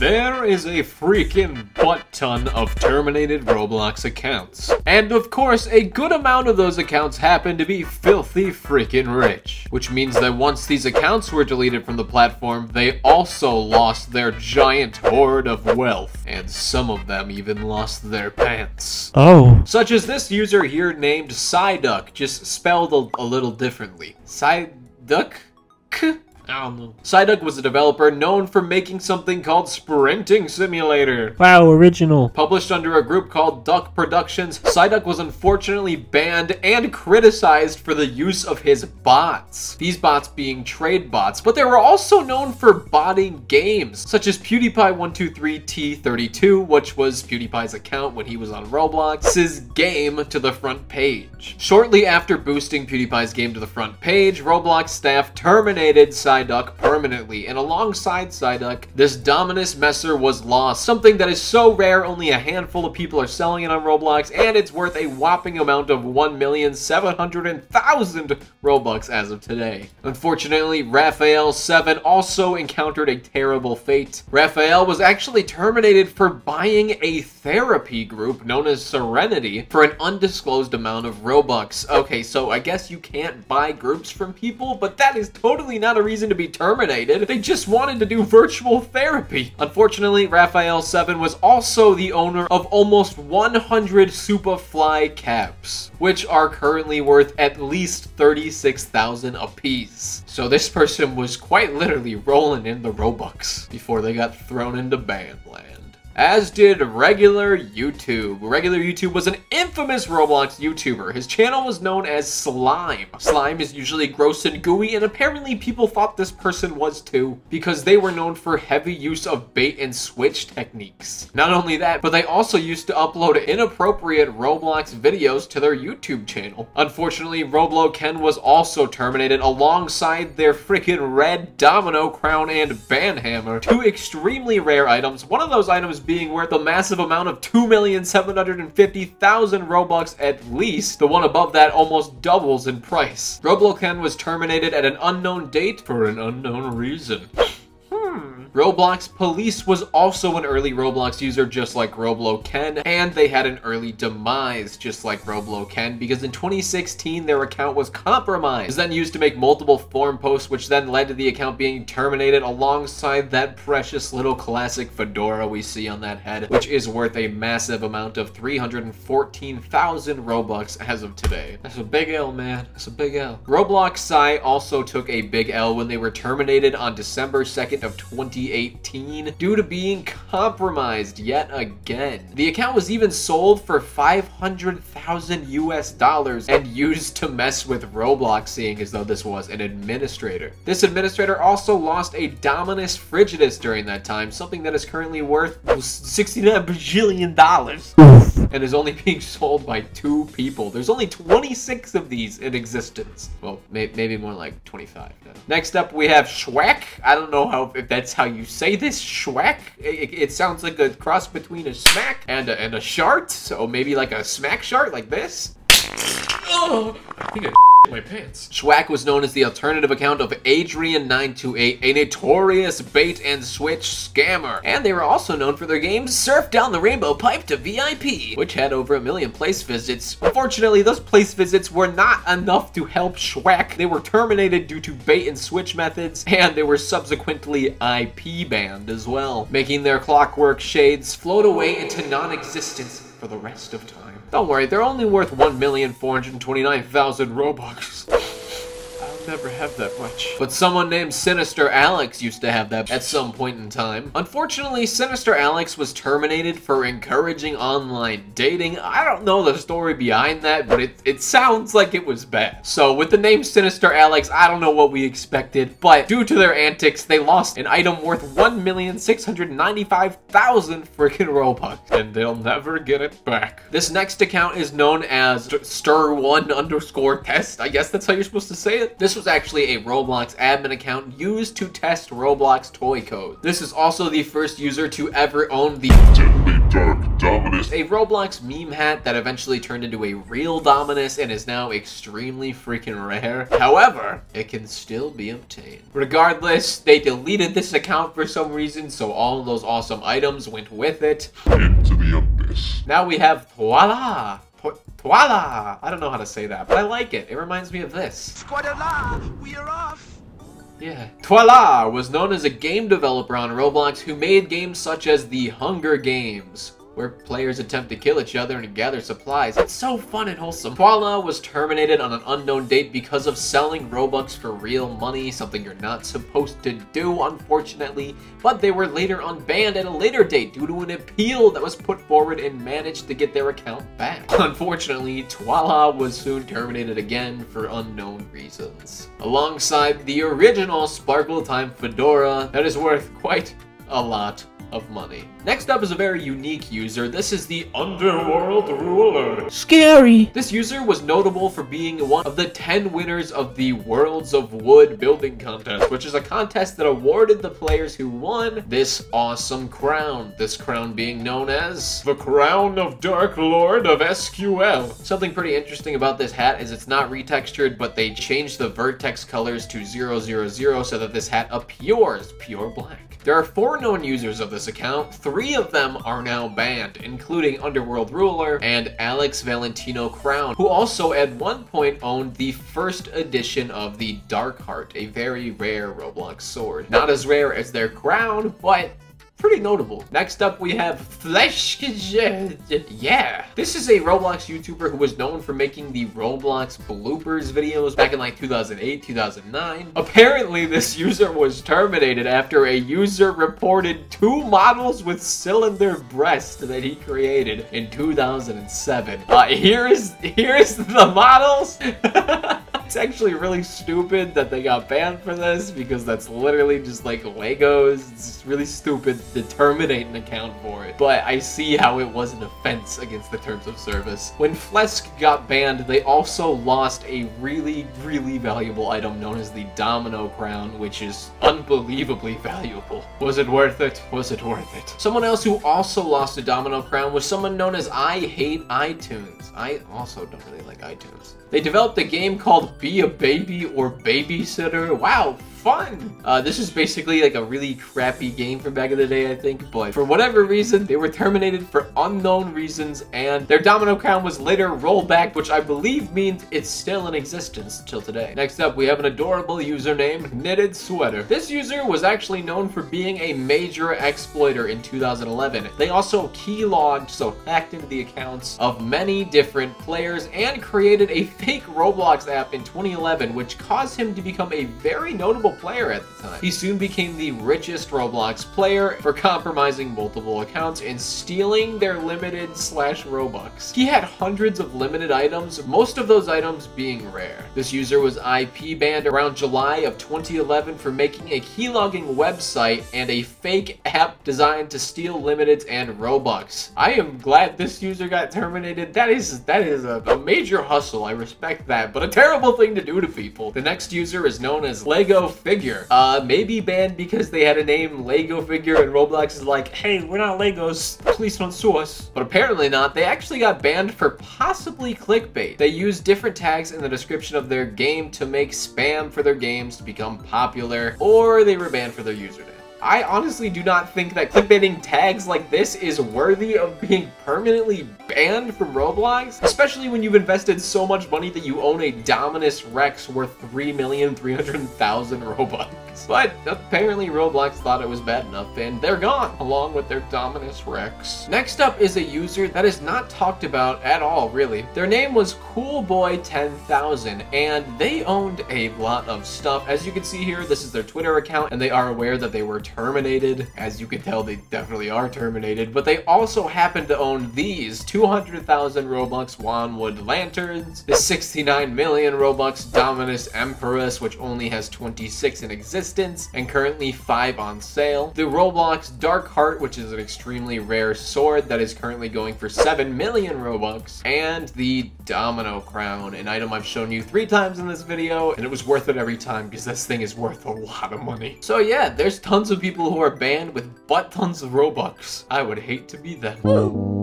There is a freaking butt ton of terminated Roblox accounts. And of course, a good amount of those accounts happen to be filthy freaking rich. Which means that once these accounts were deleted from the platform, they also lost their giant hoard of wealth. And some of them even lost their pants. Oh. Such as this user here named Psyduck, just spelled a little differently. Psyduck? I don't know. Psyduck was a developer known for making something called Sprinting Simulator. Wow, original. Published under a group called Duck Productions, Psyduck was unfortunately banned and criticized for the use of his bots. These bots being trade bots, but they were also known for botting games, such as PewDiePie123T32, which was PewDiePie's account when he was on Roblox's game to the front page. Shortly after boosting PewDiePie's game to the front page, Roblox staff terminated Psyduck permanently, and alongside Psyduck, this Dominus Messer was lost, something that is so rare only a handful of people are selling it on Roblox, and it's worth a whopping amount of 1,700,000 Robux as of today. Unfortunately, Raphael7 also encountered a terrible fate. Raphael was actually terminated for buying a therapy group known as Serenity for an undisclosed amount of Robux. Okay, so I guess you can't buy groups from people, but that is totally not a reason to be terminated. They just wanted to do virtual therapy. Unfortunately, Raphael7 was also the owner of almost 100 Superfly caps, which are currently worth at least 36,000 apiece. So this person was quite literally rolling in the Robux before they got thrown into ban land. As did Regular YouTube. Regular YouTube was an infamous Roblox YouTuber. His channel was known as Slime. Slime is usually gross and gooey, and apparently people thought this person was too, because they were known for heavy use of bait and switch techniques. Not only that, but they also used to upload inappropriate Roblox videos to their YouTube channel. Unfortunately, Robloken was also terminated alongside their freaking red domino crown and banhammer, two extremely rare items. One of those items being worth a massive amount of 2,750,000 Robux at least. The one above that almost doubles in price. Robloken was terminated at an unknown date for an unknown reason. Roblox Police was also an early Roblox user just like Robloken, and they had an early demise just like Robloken, because in 2016 their account was compromised. It was then used to make multiple forum posts, which then led to the account being terminated alongside that precious little classic fedora we see on that head, which is worth a massive amount of 314,000 Robux as of today. That's a big L, man. That's a big L. Roblox Psy also took a big L when they were terminated on December 2nd of 2018 due to being compromised yet again. The account was even sold for 500,000 US dollars and used to mess with Roblox, seeing as though this was an administrator. This administrator also lost a Dominus Frigidus during that time, something that is currently worth $69 bajillion and is only being sold by 2 people. There's only 26 of these in existence. Well, maybe more like 25 now. Next up, we have Schwack. I don't know if that's how you say this, Schwack. It sounds like a cross between a smack and a shart, so maybe like a smack shart like this. Oh, I think I my pants. Schwack was known as the alternative account of Adrian928, a notorious bait and switch scammer. And they were also known for their game Surf Down the Rainbow Pipe to VIP, which had over 1 million place visits. Unfortunately, those place visits were not enough to help Schwack. They were terminated due to bait and switch methods, and they were subsequently IP banned as well, making their Clockwork shades float away into non-existence for the rest of time. Don't worry, they're only worth 1,429,000 Robux. I'll never have that much. But someone named Sinister Alex used to have that at some point in time. Unfortunately, Sinister Alex was terminated for encouraging online dating. I don't know the story behind that, but it sounds like it was bad. So with the name Sinister Alex, I don't know what we expected, but due to their antics, they lost an item worth 1,695,000 freaking Robux, and they'll never get it back. This next account is known as Stir1_test. I guess that's how you're supposed to say it. This This was actually a Roblox admin account used to test Roblox toy code. This is also the first user to ever own the Deadly Dark Dominus, a Roblox meme hat that eventually turned into a real Dominus and is now extremely freaking rare. However, it can still be obtained. Regardless, they deleted this account for some reason, so all of those awesome items went with it. Into the abyss. Now we have Voila! Voila! I don't know how to say that, but I like it. It reminds me of this. Squadala, we are off! Yeah. Voila was known as a game developer on Roblox who made games such as The Hunger Games, where players attempt to kill each other and gather supplies. It's so fun and wholesome. Voila was terminated on an unknown date because of selling Robux for real money, something you're not supposed to do, unfortunately, but they were later unbanned at a later date due to an appeal that was put forward and managed to get their account back. Unfortunately, Voila was soon terminated again for unknown reasons. Alongside the original Sparkle Time Fedora that is worth quite a lot of money. Next up is a very unique user. This is the Underworld Ruler. Scary! This user was notable for being one of the 10 winners of the Worlds of Wood building contest, which is a contest that awarded the players who won this awesome crown. This crown being known as the Crown of Dark Lord of SQL. Something pretty interesting about this hat is it's not retextured, but they changed the vertex colors to 000 so that this hat appears pure black. There are 4 known users of this account. 3 of them are now banned, including Underworld Ruler and Alex Valentino Crown, who also at one point owned the first edition of the Dark Heart, a very rare Roblox sword. Not as rare as their crown, but pretty notable. Next up, we have Flesh. Yeah. This is a Roblox YouTuber who was known for making the Roblox bloopers videos back in like 2008, 2009. Apparently, this user was terminated after a user reported 2 models with cylinder breasts that he created in 2007. Here's the models. It's actually really stupid that they got banned for this because that's literally just like Legos. It's really stupid to terminate an account for it. But I see how it was an offense against the terms of service. When Flesk got banned, they also lost a really, really valuable item known as the Domino Crown, which is unbelievably valuable. Was it worth it? Was it worth it? Someone else who also lost a Domino Crown was someone known as I Hate iTunes. I also don't really like iTunes. They developed a game called Be a Baby or Babysitter. Wow, fun! This is basically like a really crappy game from back in the day, I think, but for whatever reason, they were terminated for unknown reasons, and their Domino Crown was later rolled back, which I believe means it's still in existence till today. Next up, we have an adorable user named Knitted Sweater. This user was actually known for being a major exploiter in 2011. They also keylogged, so hacked into the accounts of many different players and created a fake Roblox app in 2011, which caused him to become a very notable player at the time. He soon became the richest Roblox player for compromising multiple accounts and stealing their limited Robux. He had hundreds of limited items, most of those items being rare. This user was IP banned around July of 2011 for making a keylogging website and a fake app designed to steal limiteds and Robux. I am glad this user got terminated. That is a major hustle. I respect that, but a terrible thing to do to people. The next user is known as Lego Figure. Maybe banned because they had a name Lego Figure and Roblox is like, hey, we're not Legos, please don't sue us. But apparently not. They actually got banned for possibly clickbait. They used different tags in the description of their game to make spam for their games to become popular, or they were banned for their username. I honestly do not think that clickbaiting tags like this is worthy of being permanently banned from Roblox, especially when you've invested so much money that you own a Dominus Rex worth 3,300,000 Robux. But apparently Roblox thought it was bad enough and they're gone, along with their Dominus Rex. Next up is a user that is not talked about at all, really. Their name was Coolboy10000 and they owned a lot of stuff. As you can see here, this is their Twitter account and they are aware that they were terminated. As you can tell, they definitely are terminated, but they also happen to own these 2 200,000 Robux Wanwood Lanterns, the 69 million Robux Dominus Empress, which only has 26 in existence and currently 5 on sale, the Roblox Dark Heart, which is an extremely rare sword that is currently going for 7 million Robux, and the Domino Crown, an item I've shown you 3 times in this video, and it was worth it every time because this thing is worth a lot of money. So yeah, there's tons of people who are banned with butt tons of Robux. I would hate to be them.